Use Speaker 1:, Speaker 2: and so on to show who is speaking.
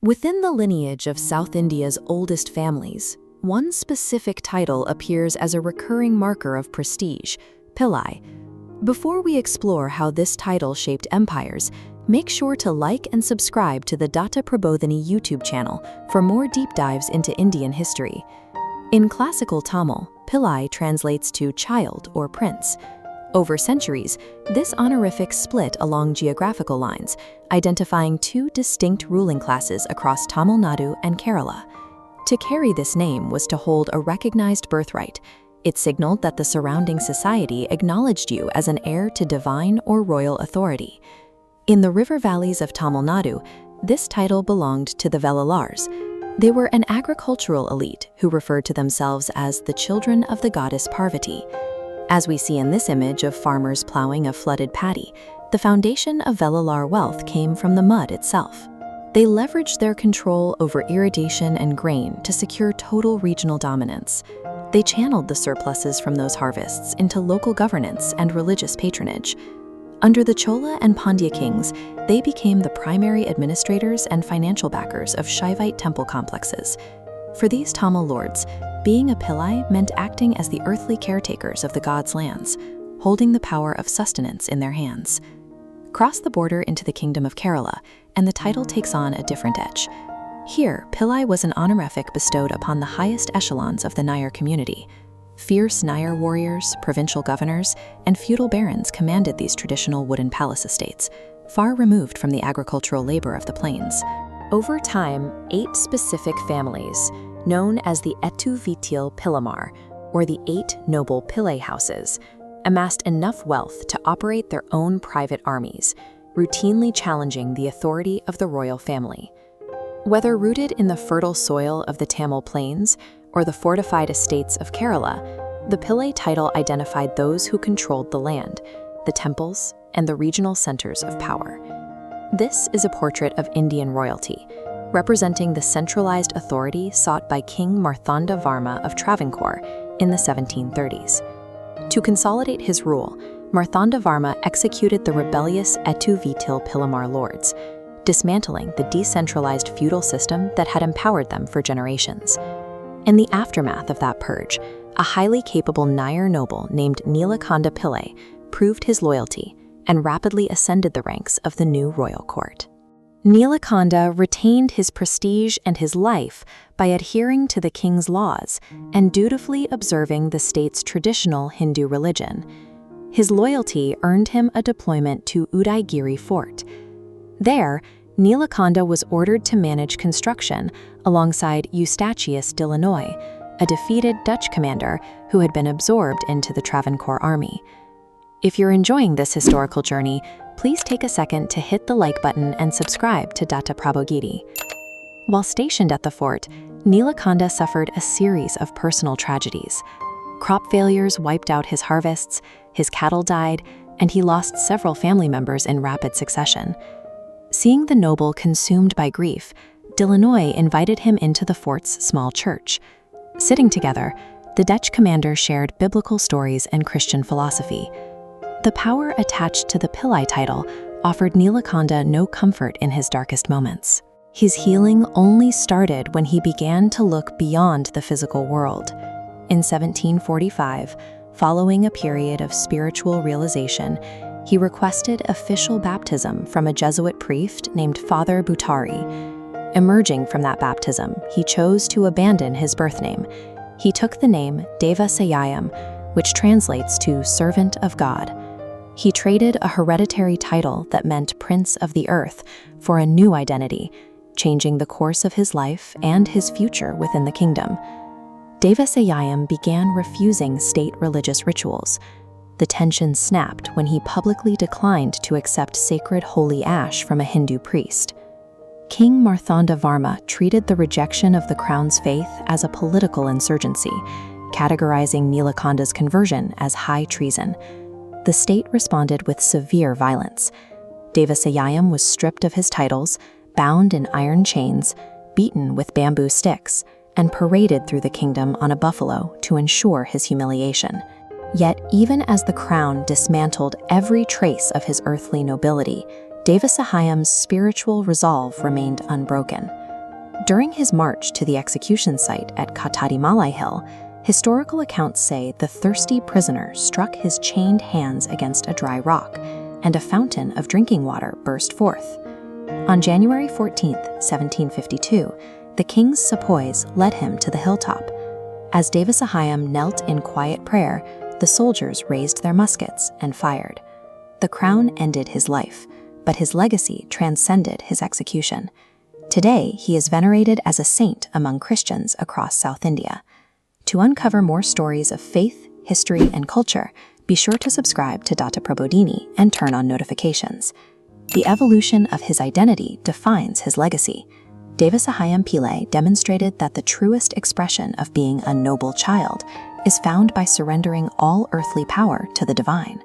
Speaker 1: Within the lineage of South India's oldest families, one specific title appears as a recurring marker of prestige, Pillai. Before we explore how this title shaped empires, make sure to like and subscribe to the Dattaprabodhinee YouTube channel for more deep dives into Indian history. In classical Tamil, Pillai translates to child or prince. Over centuries, this honorific split along geographical lines, identifying two distinct ruling classes across Tamil Nadu and Kerala. To carry this name was to hold a recognized birthright. It signaled that the surrounding society acknowledged you as an heir to divine or royal authority. In the river valleys of Tamil Nadu, this title belonged to the Vellalars. They were an agricultural elite who referred to themselves as the children of the goddess Parvati. As we see in this image of farmers plowing a flooded paddy, the foundation of Vellalar wealth came from the mud itself. They leveraged their control over irrigation and grain to secure total regional dominance. They channeled the surpluses from those harvests into local governance and religious patronage. Under the Chola and Pandya kings, they became the primary administrators and financial backers of Shaivite temple complexes. For these Tamil lords, being a Pillai meant acting as the earthly caretakers of the gods' lands, holding the power of sustenance in their hands. Cross the border into the kingdom of Kerala, and the title takes on a different edge. Here, Pillai was an honorific bestowed upon the highest echelons of the Nair community. Fierce Nair warriors, provincial governors, and feudal barons commanded these traditional wooden palace estates, far removed from the agricultural labor of the plains. Over time, 8 specific families, known as the Ettu Vitil Pillamar, or the 8 noble Pillai houses, amassed enough wealth to operate their own private armies, routinely challenging the authority of the royal family. Whether rooted in the fertile soil of the Tamil plains or the fortified estates of Kerala, the Pillai title identified those who controlled the land, the temples, and the regional centers of power. This is a portrait of Indian royalty, representing the centralized authority sought by King Marthanda Varma of Travancore in the 1730s. To consolidate his rule, Marthanda Varma executed the rebellious Ettu Vitil Pillamar lords, dismantling the decentralized feudal system that had empowered them for generations. In the aftermath of that purge, a highly capable Nair noble named Nilakanda Pillai proved his loyalty and rapidly ascended the ranks of the new royal court. Nilakanda retained his prestige and his life by adhering to the king's laws and dutifully observing the state's traditional Hindu religion. His loyalty earned him a deployment to Udaigiri Fort. There, Nilakanda was ordered to manage construction alongside Eustachius de Lannoy, a defeated Dutch commander who had been absorbed into the Travancore army. If you're enjoying this historical journey, please take a second to hit the like button and subscribe to Dattaprabodhinee. While stationed at the fort, Nilakanda suffered a series of personal tragedies. Crop failures wiped out his harvests, his cattle died, and he lost several family members in rapid succession. Seeing the noble consumed by grief, de Lannoy invited him into the fort's small church. Sitting together, the Dutch commander shared biblical stories and Christian philosophy. The power attached to the Pillai title offered Nilakanda no comfort in his darkest moments. His healing only started when he began to look beyond the physical world. In 1745, following a period of spiritual realization, he requested official baptism from a Jesuit priest named Father Butari. Emerging from that baptism, he chose to abandon his birth name. He took the name Deva Sayayam, which translates to servant of God. He traded a hereditary title that meant Prince of the Earth for a new identity, changing the course of his life and his future within the kingdom. Deva Sayayam began refusing state religious rituals. The tension snapped when he publicly declined to accept sacred holy ash from a Hindu priest. King Marthanda Varma treated the rejection of the crown's faith as a political insurgency, categorizing Nilakanda's conversion as high treason. The state responded with severe violence. Deva Sayayam was stripped of his titles, bound in iron chains, beaten with bamboo sticks, and paraded through the kingdom on a buffalo to ensure his humiliation. Yet, even as the crown dismantled every trace of his earthly nobility, Deva Sayayam's spiritual resolve remained unbroken. During his march to the execution site at Kattadimalai Hill, historical accounts say the thirsty prisoner struck his chained hands against a dry rock, and a fountain of drinking water burst forth. On January 14, 1752, the king's sepoys led him to the hilltop. As Devasahayam knelt in quiet prayer, the soldiers raised their muskets and fired. The crown ended his life, but his legacy transcended his execution. Today, he is venerated as a saint among Christians across South India. To uncover more stories of faith, history, and culture, be sure to subscribe to Dattaprabodhinee and turn on notifications. The evolution of his identity defines his legacy. Devasahayam Pillai demonstrated that the truest expression of being a noble child is found by surrendering all earthly power to the divine.